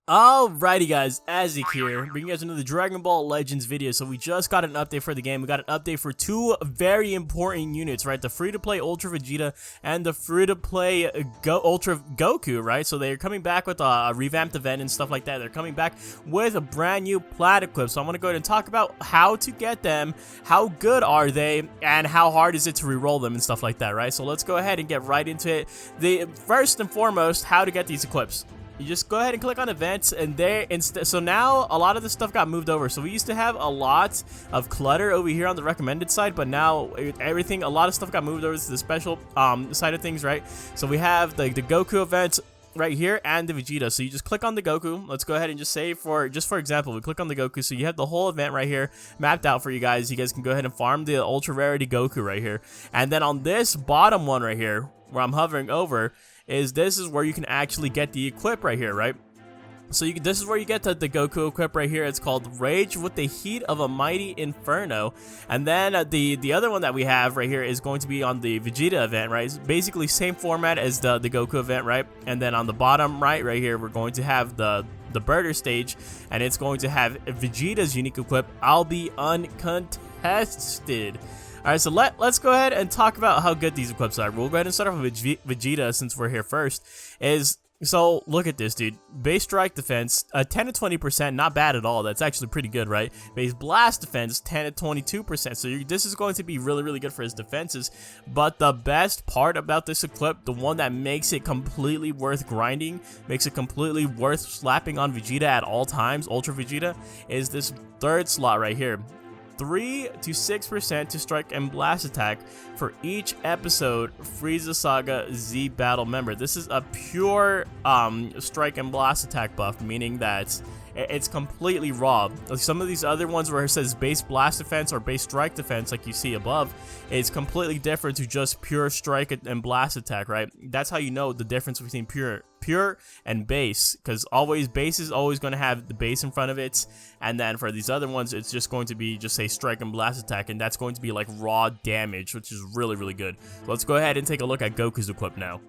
Alrighty guys, Azik here, bringing you guys another Dragon Ball Legends video. So we just got an update for the game. We got an update for two very important units, right? The free-to-play Ultra Vegeta and the free-to-play Ultra Goku, right? So they're coming back with a revamped event and stuff like that. They're coming back with a brand new PLAT equip. So I'm going to go ahead and talk about how to get them, how good are they, and how hard is it to reroll them and stuff like that, right? So let's go ahead and get right into it. First and foremost, how to get these equips. You just go ahead and click on events, and so now a lot of the stuff got moved over. So we used to have a lot of clutter over here on the recommended side, but now a lot of stuff got moved over to the special side of things, right? So we have the Goku events right here and the Vegeta. So you just click on the Goku. Let's go ahead and just say for example, we click on the Goku. So you have the whole event right here mapped out for you guys. You guys can go ahead and farm the ultra rarity Goku right here. And then on this bottom one right here, where I'm hovering over, this is where you can actually get the equip right here, right? So this is where you get the Goku equip right here. It's called Rage with the Heat of a Mighty Inferno. And then the other one that we have right here is going to be on the Vegeta event, right? It's basically same format as the Goku event, right? And then on the bottom right here, we're going to have the Birder stage, and it's going to have Vegeta's unique equip. I'll be uncontested. Alright, so let's go ahead and talk about how good these equips are. We'll go ahead and start off with Vegeta since we're here first. So look at this, dude. Base strike defense, 10 to 20%, not bad at all. That's actually pretty good, right? Base blast defense, 10 to 22%. So this is going to be really, really good for his defenses. But the best part about this equip, the one that makes it completely worth grinding, makes it completely worth slapping on Vegeta at all times, Ultra Vegeta, is this third slot right here. 3 to 6% to strike and blast attack for each episode Frieza Saga Z battle member. This is a pure strike and blast attack buff, meaning that it's completely raw. Like some of these other ones where it says base blast defense or base strike defense, like you see above, is completely different to just pure strike and blast attack, right? That's how you know the difference between pure and base, because base is always going to have the base in front of it, and then for these other ones it's just going to be just say strike and blast attack, and that's going to be like raw damage, which is really, really good. Let's go ahead and take a look at Goku's equip now.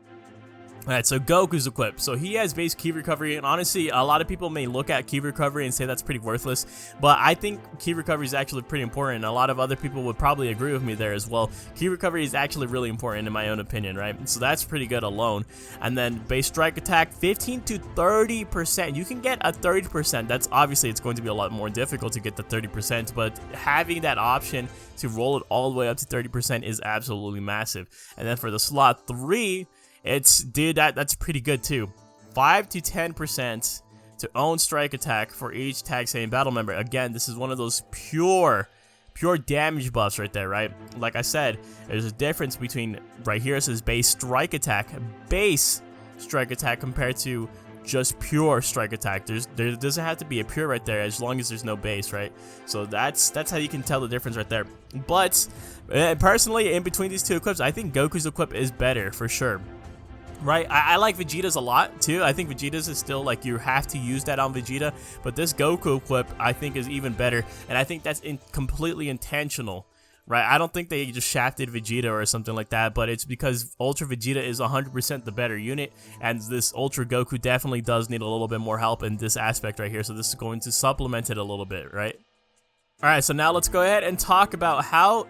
Alright, so Goku's equip. So he has base key recovery, and honestly, a lot of people may look at key recovery and say that's pretty worthless, but I think key recovery is actually pretty important, and a lot of other people would probably agree with me there as well. Key recovery is actually really important in my own opinion, right? So that's pretty good alone. And then base strike attack, 15 to 30%. You can get a 30%. That's obviously, it's going to be a lot more difficult to get the 30%, but having that option to roll it all the way up to 30% is absolutely massive. And then for the slot 3, that's pretty good too. 5 to 10% to own strike attack for each tag same battle member. Again, this is one of those pure damage buffs right there, right? Like I said, there's a difference between right here it says base strike attack compared to just pure strike attack. There doesn't have to be a pure right there as long as there's no base, right? So that's how you can tell the difference right there. But personally, in between these two equips, I think Goku's equip is better for sure. Right, I like Vegeta's a lot too. I think Vegeta's is still like you have to use that on Vegeta, but this Goku equip I think is even better, and I think that's completely intentional, right? I don't think they just shafted Vegeta or something like that, but it's because Ultra Vegeta is 100% the better unit, and this Ultra Goku definitely does need a little bit more help in this aspect right here, so this is going to supplement it a little bit, right? Alright, so now let's go ahead and talk about how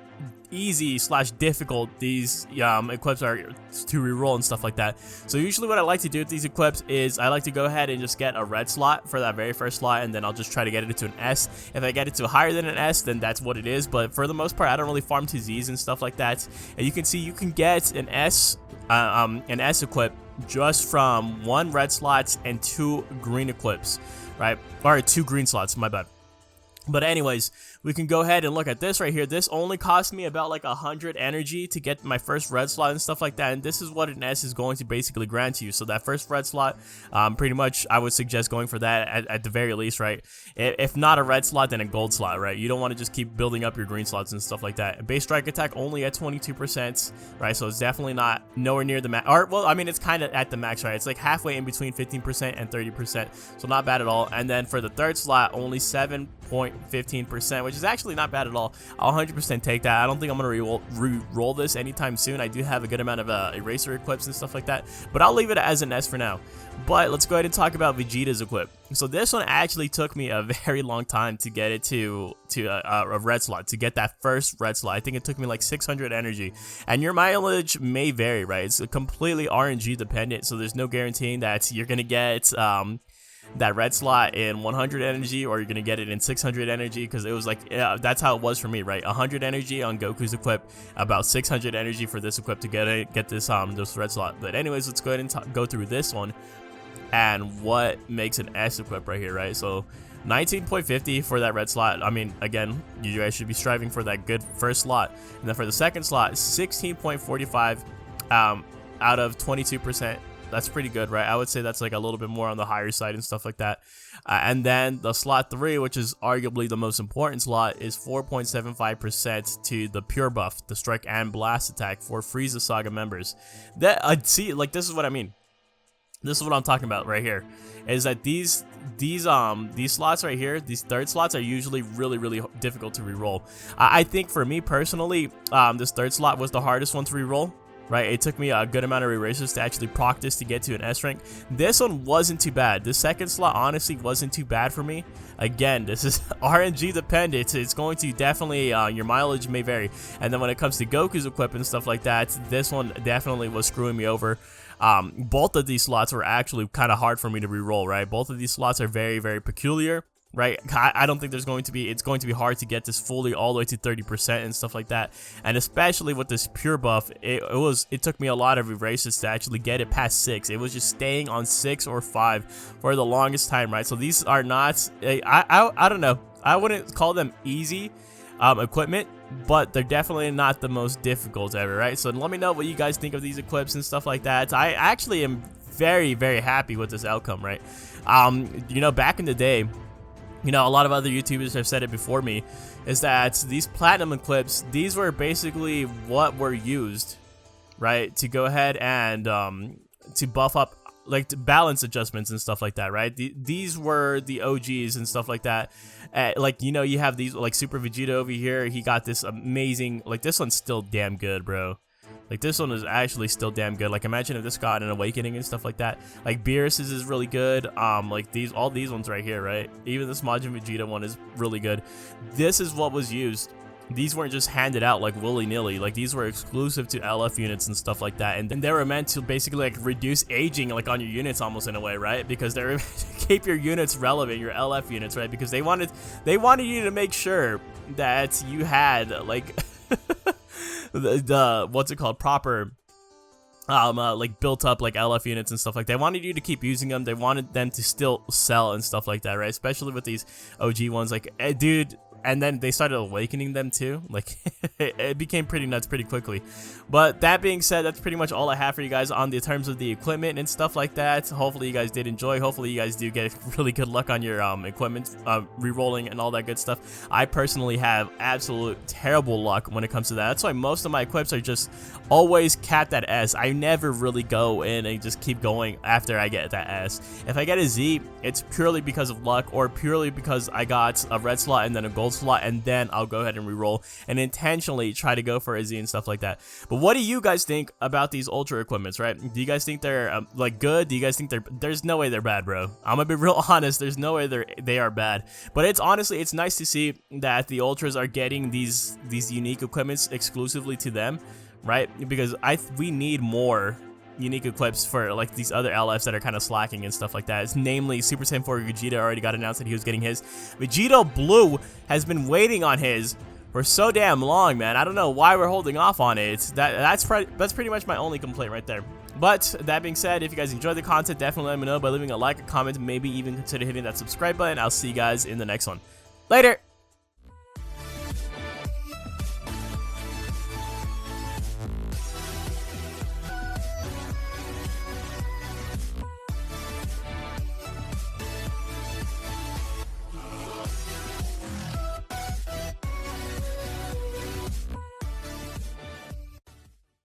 easy / difficult these equips are to reroll and stuff like that. So usually what I like to do with these equips is I like to go ahead and just get a red slot for that very first slot, and then I'll just try to get it to an S. If I get it to higher than an S, then that's what it is, but for the most part I don't really farm to Z's and stuff like that. And you can see you can get an S equip just from 1 red slots and 2 green equips, right? Or 2 green slots, my bad. But anyways, we can go ahead and look at this right here. This only cost me about like 100 energy to get my first red slot and stuff like that, and this is what an S is going to basically grant you. So that first red slot, pretty much I would suggest going for that at the very least, right? If not a red slot, then a gold slot, right? You don't want to just keep building up your green slots and stuff like that. Base strike attack only at 22%, right? So it's definitely not nowhere near the max, or well, I mean it's kind of at the max, right? It's like halfway in between 15% and 30%, so not bad at all. And then for the third slot, only 7.15%, which is actually not bad at all. I'll 100% take that. I don't think I'm going to re-roll this anytime soon. I do have a good amount of eraser equips and stuff like that, but I'll leave it as an S for now. But let's go ahead and talk about Vegeta's equip. So this one actually took me a very long time to get it to a red slot, to get that first red slot. I think it took me like 600 energy, and your mileage may vary, right? It's completely RNG dependent, so there's no guaranteeing that you're gonna get that red slot in 100 energy, or you're gonna get it in 600 energy, because it was like, yeah, that's how it was for me, right? 100 energy on Goku's equip, about 600 energy for this equip to get this red slot. But anyways, let's go ahead and go through this one and what makes an S equip right here, right? So 19.50 for that red slot. I mean, again, you guys should be striving for that good first slot. And then for the second slot, 16.45 out of 22%. That's pretty good, right? I would say that's like a little bit more on the higher side and stuff like that. And then the slot 3, which is arguably the most important slot, is 4.75% to the pure buff, the strike and blast attack for Frieza Saga members. That see, like, this is what I mean. This is what I'm talking about right here, is that these slots right here, these third slots, are usually really difficult to reroll. I think for me personally, this third slot was the hardest one to reroll. Right, it took me a good amount of erasers to actually proc this to get to an S rank. This one wasn't too bad. The second slot honestly wasn't too bad for me. Again, this is RNG dependent. It's going to definitely, your mileage may vary. And then when it comes to Goku's equip and stuff like that, this one definitely was screwing me over. Both of these slots were actually kind of hard for me to reroll, right? Both of these slots are very peculiar. Right, I don't think it's going to be hard to get this fully all the way to 30% and stuff like that, and especially with this pure buff, it took me a lot of erasers to actually get it past 6. It was just staying on 6 or 5 for the longest time, right? So these are not, I don't know, I wouldn't call them easy equipment, but they're definitely not the most difficult ever, right? So let me know what you guys think of these equips and stuff like that. I actually am very happy with this outcome, right? You know, back in the day, you know, a lot of other YouTubers have said it before me, is that these platinum equips, these were basically what were used, right, to go ahead and to buff up, like, to balance adjustments and stuff like that, right? These were the OGs and stuff like that. Like, you know, you have these, like, Super Vegeta over here. He got this amazing, like, this one's still damn good, bro. Like, this one is actually still damn good. Like, imagine if this got an awakening and stuff like that. Like, Beerus's is really good. Like, all these ones right here, right? Even this Majin Vegeta one is really good. This is what was used. These weren't just handed out like willy-nilly. Like, these were exclusive to LF units and stuff like that. And they were meant to basically, like, reduce aging, like, on your units almost in a way, right? Because they're to keep your units relevant, your LF units, right? Because they wanted you to make sure that you had, like, the what's it called, proper like built up like LF units and stuff like that. They wanted you to keep using them. They wanted them to still sell and stuff like that, right? Especially with these OG ones, like, dude. And then they started awakening them too. Like, it became pretty nuts pretty quickly. But that being said, that's pretty much all I have for you guys on the terms of the equipment and stuff like that. Hopefully you guys did enjoy. Hopefully you guys do get really good luck on your equipment re-rolling and all that good stuff. I personally have absolute terrible luck when it comes to that. That's why most of my equips are just always capped at S. I never really go in and just keep going after I get that S. If I get a Z, it's purely because of luck, or purely because I got a red slot and then a gold slot, and then I'll go ahead and re-roll and intentionally try to go for a Z and stuff like that. But what do you guys think about these ultra equipments, right? Do you guys think they're like good? Do you guys think there's no way they're bad, bro? I'm gonna be real honest, there's no way they are bad. But it's honestly, it's nice to see that the ultras are getting these unique equipments exclusively to them, right? Because we need more unique equips for like these other LFs that are kind of slacking and stuff like that. It's namely Super Saiyan 4 Vegeta already got announced that he was getting his. Vegeta Blue has been waiting on his for so damn long, man. I don't know why we're holding off on it. That's pretty much my only complaint right there. But that being said, if you guys enjoyed the content, definitely let me know by leaving a like, a comment, maybe even consider hitting that subscribe button. I'll see you guys in the next one. Later!